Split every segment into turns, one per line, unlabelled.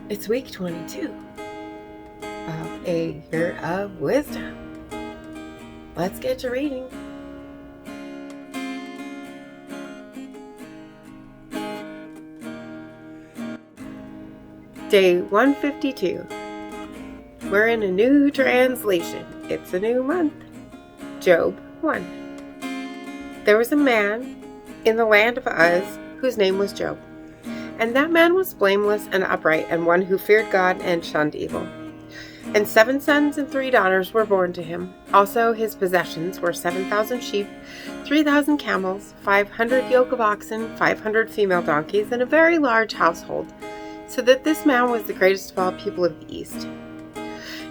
It's week 22 of a year of wisdom. Let's get to reading. Day 152. We're in a new translation. It's a new month. Job 1. There was a man in the land of Uz whose name was Job. And that man was blameless and upright, and one who feared God and shunned evil. And 7 sons and 3 daughters were born to him. Also his possessions were 7,000 sheep, 3,000 camels, 500 yoke of oxen, 500 female donkeys, and a very large household, so that this man was the greatest of all people of the East.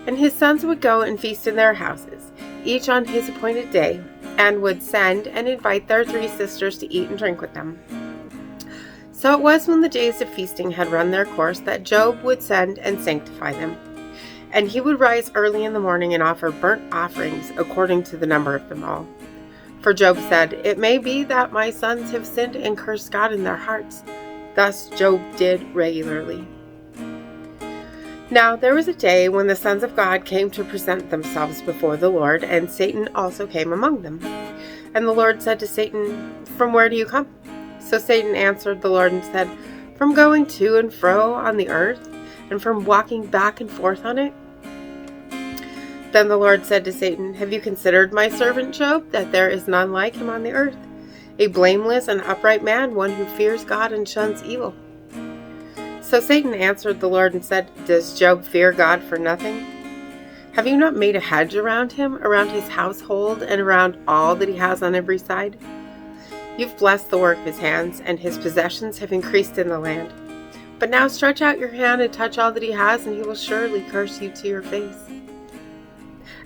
And his sons would go and feast in their houses, each on his appointed day, and would send and invite their 3 sisters to eat and drink with them. So it was when the days of feasting had run their course that Job would send and sanctify them. And he would rise early in the morning and offer burnt offerings according to the number of them all. For Job said, "It may be that my sons have sinned and cursed God in their hearts." Thus Job did regularly. Now there was a day when the sons of God came to present themselves before the Lord, and Satan also came among them. And the Lord said to Satan, "From where do you come?" So Satan answered the Lord and said, "From going to and fro on the earth, and from walking back and forth on it." Then the Lord said to Satan, "Have you considered my servant Job, that there is none like him on the earth, a blameless and upright man, one who fears God and shuns evil?" So Satan answered the Lord and said, "Does Job fear God for nothing? Have you not made a hedge around him, around his household, and around all that he has on every side? You've blessed the work of his hands, and his possessions have increased in the land. But now stretch out your hand and touch all that he has, and he will surely curse you to your face."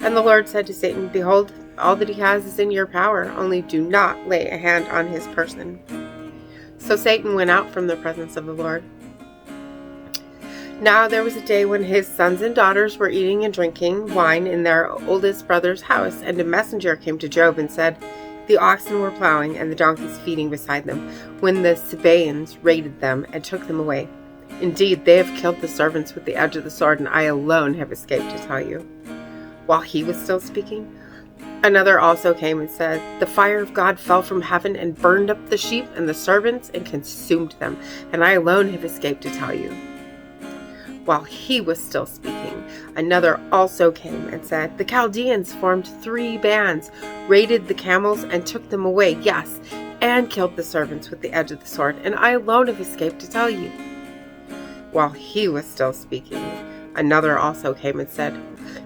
And the Lord said to Satan, "Behold, all that he has is in your power, only do not lay a hand on his person." So Satan went out from the presence of the Lord. Now there was a day when his sons and daughters were eating and drinking wine in their oldest brother's house, and a messenger came to Job and said, "The oxen were plowing and the donkeys feeding beside them, when the Sabaeans raided them and took them away. Indeed, they have killed the servants with the edge of the sword, and I alone have escaped to tell you." While he was still speaking, another also came and said, "The fire of God fell from heaven and burned up the sheep and the servants and consumed them, and I alone have escaped to tell you." While he was still speaking, another also came and said, "The Chaldeans formed 3 bands, raided the camels and took them away, yes, and killed the servants with the edge of the sword, and I alone have escaped to tell you." While he was still speaking, another also came and said,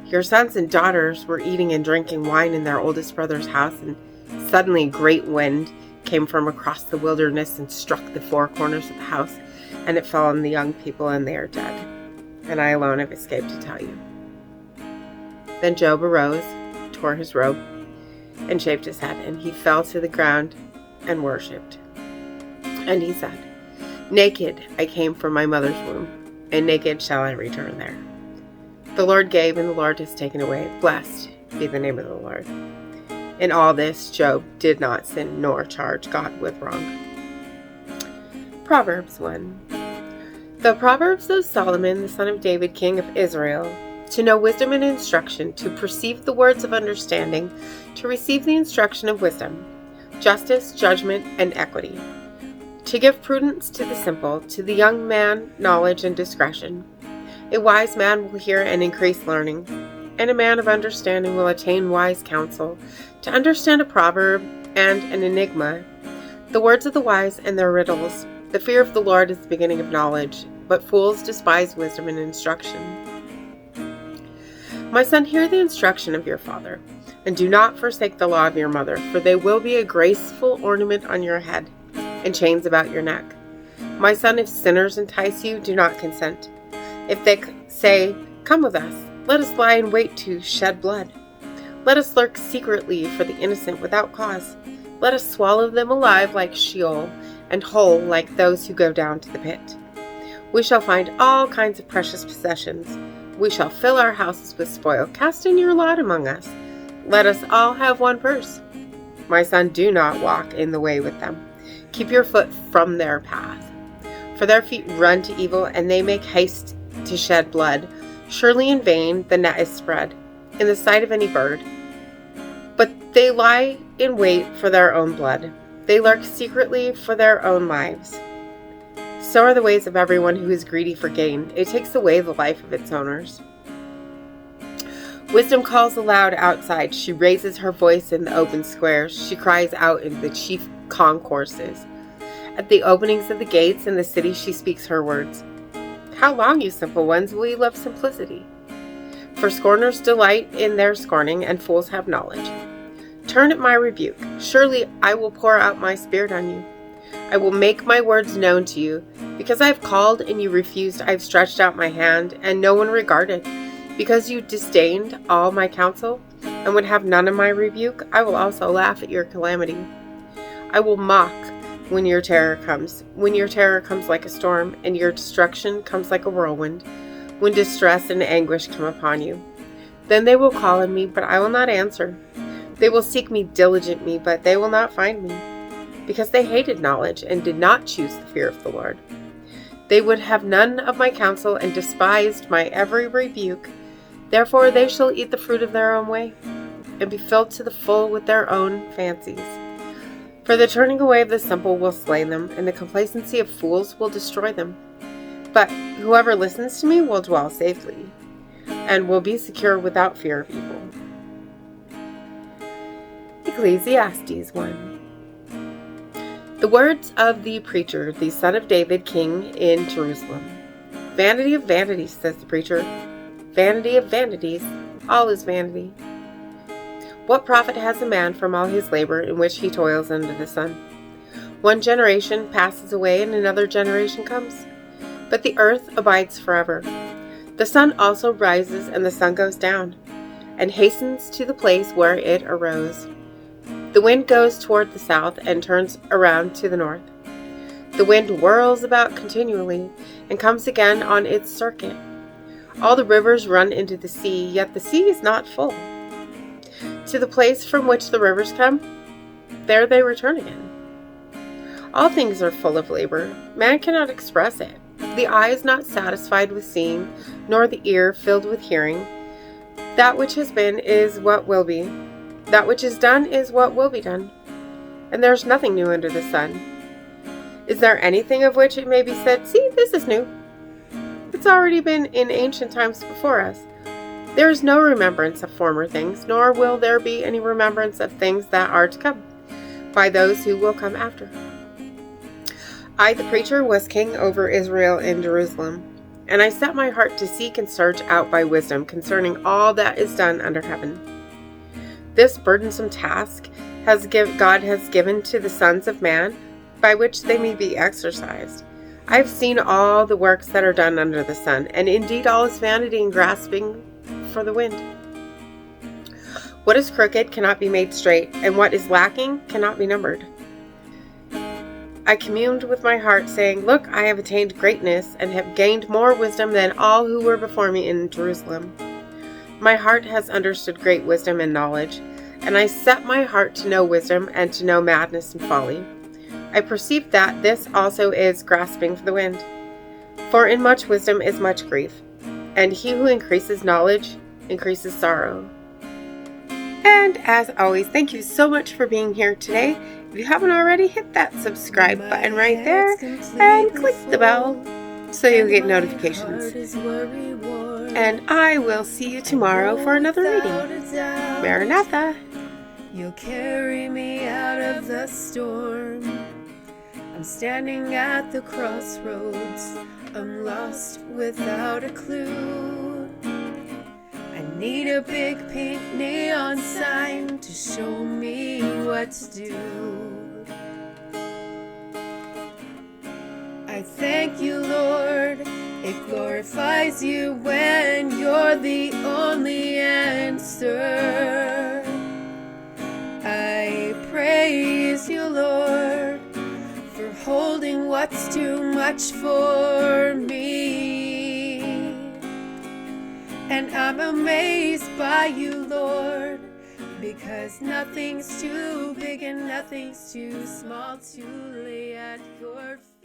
"Your sons and daughters were eating and drinking wine in their oldest brother's house, and suddenly a great wind came from across the wilderness and struck the 4 corners of the house, and it fell on the young people, and they are dead. And I alone have escaped to tell you." Then Job arose, tore his robe, and shaved his head, and he fell to the ground and worshipped. And he said, "Naked I came from my mother's womb, and naked shall I return there. The Lord gave, and the Lord has taken away. Blessed be the name of the Lord." In all this Job did not sin nor charge God with wrong. Proverbs 1. The Proverbs of Solomon, the son of David, king of Israel, to know wisdom and instruction, to perceive the words of understanding, to receive the instruction of wisdom, justice, judgment, and equity, to give prudence to the simple, to the young man knowledge and discretion. A wise man will hear and increase learning, and a man of understanding will attain wise counsel, to understand a proverb and an enigma, the words of the wise and their riddles. The fear of the Lord is the beginning of knowledge, but fools despise wisdom and instruction. My son, hear the instruction of your father, and do not forsake the law of your mother, for they will be a graceful ornament on your head, and chains about your neck. My son, if sinners entice you, do not consent. If they say, "Come with us, let us lie in wait to shed blood. Let us lurk secretly for the innocent without cause. Let us swallow them alive like Sheol, and whole like those who go down to the pit. We shall find all kinds of precious possessions. We shall fill our houses with spoil. Cast in your lot among us. Let us all have one purse. My son, do not walk in the way with them. Keep your foot from their path. For their feet run to evil, and they make haste to shed blood. Surely in vain the net is spread in the sight of any bird. But they lie in wait for their own blood. They lurk secretly for their own lives. So are the ways of everyone who is greedy for gain. It takes away the life of its owners. Wisdom calls aloud outside. She raises her voice in the open squares. She cries out in the chief concourses. At the openings of the gates in the city she speaks her words. How long, you simple ones, will you love simplicity? For scorners delight in their scorning, and fools have knowledge. Turn at my rebuke. Surely I will pour out my spirit on you. I will make my words known to you. Because I have called and you refused, I have stretched out my hand, and no one regarded. Because you disdained all my counsel, and would have none of my rebuke, I will also laugh at your calamity. I will mock when your terror comes like a storm, and your destruction comes like a whirlwind, when distress and anguish come upon you. Then they will call on me, but I will not answer. They will seek me diligently, but they will not find me, because they hated knowledge and did not choose the fear of the Lord. They would have none of my counsel and despised my every rebuke. Therefore they shall eat the fruit of their own way, and be filled to the full with their own fancies. For the turning away of the simple will slay them, and the complacency of fools will destroy them. But whoever listens to me will dwell safely, and will be secure without fear of evil. Ecclesiastes 1. The words of the preacher, the son of David, king in Jerusalem. Vanity of vanities, says the preacher. Vanity of vanities, all is vanity. What profit has a man from all his labor in which he toils under the sun? One generation passes away and another generation comes, but the earth abides forever. The sun also rises and the sun goes down, and hastens to the place where it arose. The wind goes toward the south and turns around to the north. The wind whirls about continually and comes again on its circuit. All the rivers run into the sea, yet the sea is not full. To the place from which the rivers come, there they return again. All things are full of labor. Man cannot express it. The eye is not satisfied with seeing, nor the ear filled with hearing. That which has been is what will be. That which is done is what will be done. And there is nothing new under the sun. Is there anything of which it may be said, see, this is new? It's already been in ancient times before us. There is no remembrance of former things, nor will there be any remembrance of things that are to come, by those who will come after. I, the preacher, was king over Israel in Jerusalem, and I set my heart to seek and search out by wisdom concerning all that is done under heaven. This burdensome task God has given to the sons of man, by which they may be exercised. I have seen all the works that are done under the sun, and indeed all is vanity and grasping for the wind. What is crooked cannot be made straight, and what is lacking cannot be numbered. I communed with my heart, saying, look, I have attained greatness, and have gained more wisdom than all who were before me in Jerusalem. My heart has understood great wisdom and knowledge, and I set my heart to know wisdom and to know madness and folly. I perceived that this also is grasping for the wind. For in much wisdom is much grief, and he who increases knowledge increases sorrow. And as always, thank you so much for being here today. If you haven't already, hit that subscribe button right there and click the bell so you'll get notifications. And I will see you tomorrow for another reading. Maranatha.
You'll carry me out of the storm. I'm standing at the crossroads. I'm lost without a clue. I need a big pink neon sign to show me what to do. I thank you, Lord. It glorifies you when you're the only answer. I praise you, Lord, for holding what's too much for me. And I'm amazed by you, Lord, because nothing's too big and nothing's too small to lay at your feet.